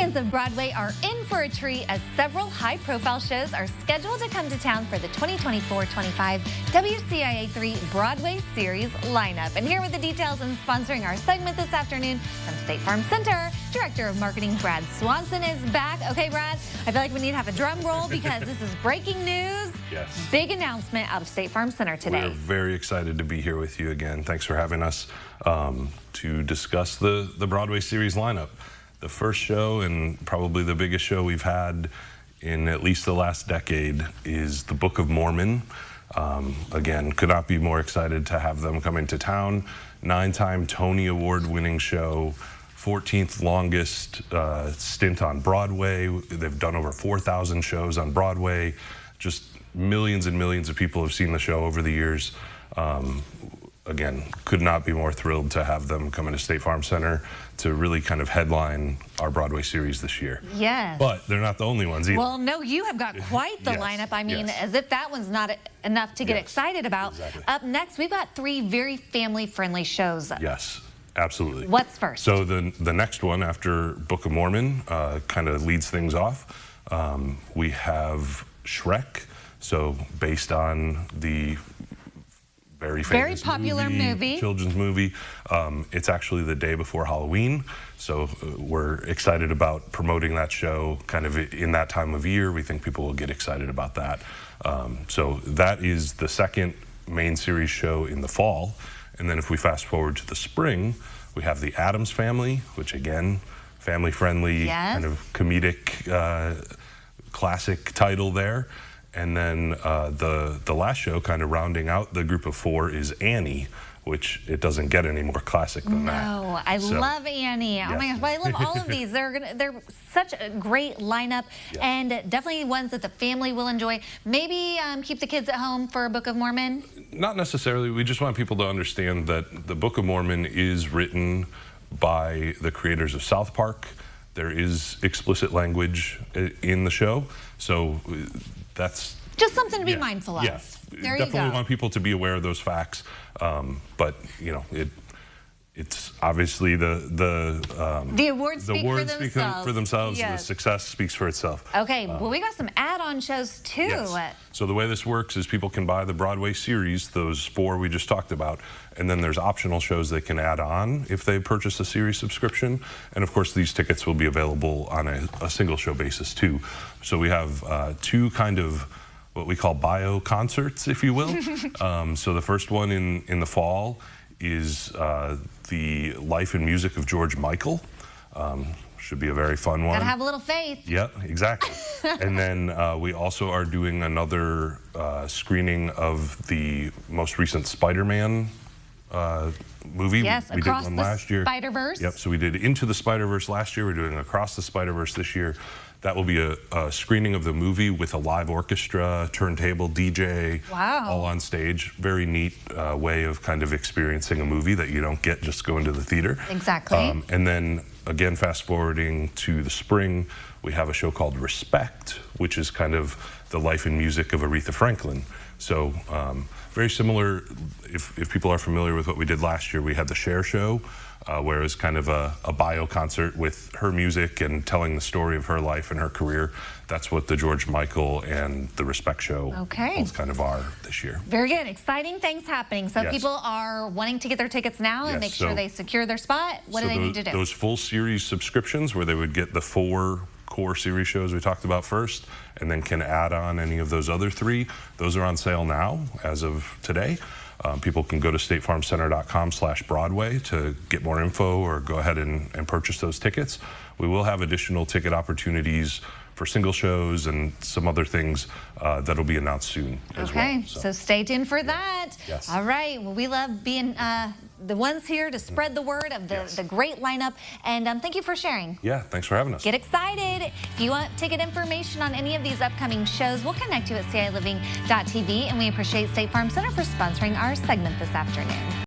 Fans of Broadway are in for a treat as several high-profile shows are scheduled to come to town for the 2024-25 WCIA3 Broadway Series lineup. And here with the details and sponsoring our segment this afternoon from State Farm Center, Director of Marketing Brad Swanson is back. Okay, Brad, I feel like we need to have a drum roll because this is breaking news. Yes. Big announcement out of State Farm Center today. We're very excited to be here with you again. Thanks for having us to discuss the Broadway Series lineup. The first show and probably the biggest show we've had in at least the last decade is the Book of Mormon. Again, could not be more excited to have them come into town. 9-time Tony Award-winning show, 14th longest stint on Broadway. They've done over 4,000 shows on Broadway. Just millions and millions of people have seen the show over the years. Again, could not be more thrilled to have them come into State Farm Center to really kind of headline our Broadway series this year. Yes. But they're not the only ones either. Well, no, you have got quite the lineup. I mean, as if that one's not enough to get excited about. Exactly. Up next, we've got 3 very family-friendly shows. Yes, absolutely. What's first? So the next one after Book of Mormon kind of leads things off. We have Shrek, so based on the very famous popular movie, children's movie. It's actually the day before Halloween, so we're excited about promoting that show kind of in that time of year. We think people will get excited about that. So that is the second main series show in the fall. And then if we fast forward to the spring, we have The Addams Family, which again, family-friendly, kind of comedic classic title there. And then the last show, kind of rounding out the group of 4, is Annie, which it doesn't get any more classic than that. No, I love Annie. Yes. Oh my gosh, but I love all of these. They're such a great lineup, and definitely ones that the family will enjoy. Maybe keep the kids at home for a Book of Mormon? Not necessarily. We just want people to understand that the Book of Mormon is written by the creators of South Park. There is explicit language in the show, so that's just something to be mindful of. Yes, there definitely you go. Want people to be aware of those facts, but you know it's obviously the awards speak for themselves. Yes. The success speaks for itself. Okay, well, we got some add-on shows too. Yes. So the way this works is people can buy the Broadway series, those 4 we just talked about, and then there's optional shows they can add on if they purchase a series subscription. And of course, these tickets will be available on a single show basis too. So we have 2 kind of what we call bio concerts, if you will. So the first one in the fall is the life and music of George Michael. Should be a very fun one. Gotta have a little faith. Yep, exactly. And then we also are doing another screening of the most recent Spider-Man movie. Yes, we did one last year. Spider-Verse. Yep, so we did Into the Spider-Verse last year. We're doing Across the Spider-Verse this year. That will be a screening of the movie with a live orchestra, turntable, DJ, all on stage. Very neat way of kind of experiencing a movie that you don't get just going to the theater. Exactly. And then, again, fast forwarding to the spring, we have a show called Respect, which is kind of the life and music of Aretha Franklin. So very similar, if people are familiar with what we did last year, we had the Cher show, where it was kind of a bio concert with her music and telling the story of her life and her career. That's what the George Michael and the Respect show both kind of are this year. Very good. Exciting things happening. So people are wanting to get their tickets now and make sure they secure their spot. What do they need to do? Those full series subscriptions where they would get the 4 core series shows we talked about first, and then can add on any of those other 3. Those are on sale now as of today. People can go to statefarmcenter.com/Broadway to get more info or go ahead and purchase those tickets. We will have additional ticket opportunities for single shows and some other things that'll be announced soon as well. Okay, so stay tuned for that. Yes. All right, well, we love being the ones here to spread the word of the great lineup, and thank you for sharing. Yeah, thanks for having us. Get excited. If you want ticket information on any of these upcoming shows, we'll connect you at ciLiving.tv, and we appreciate State Farm Center for sponsoring our segment this afternoon.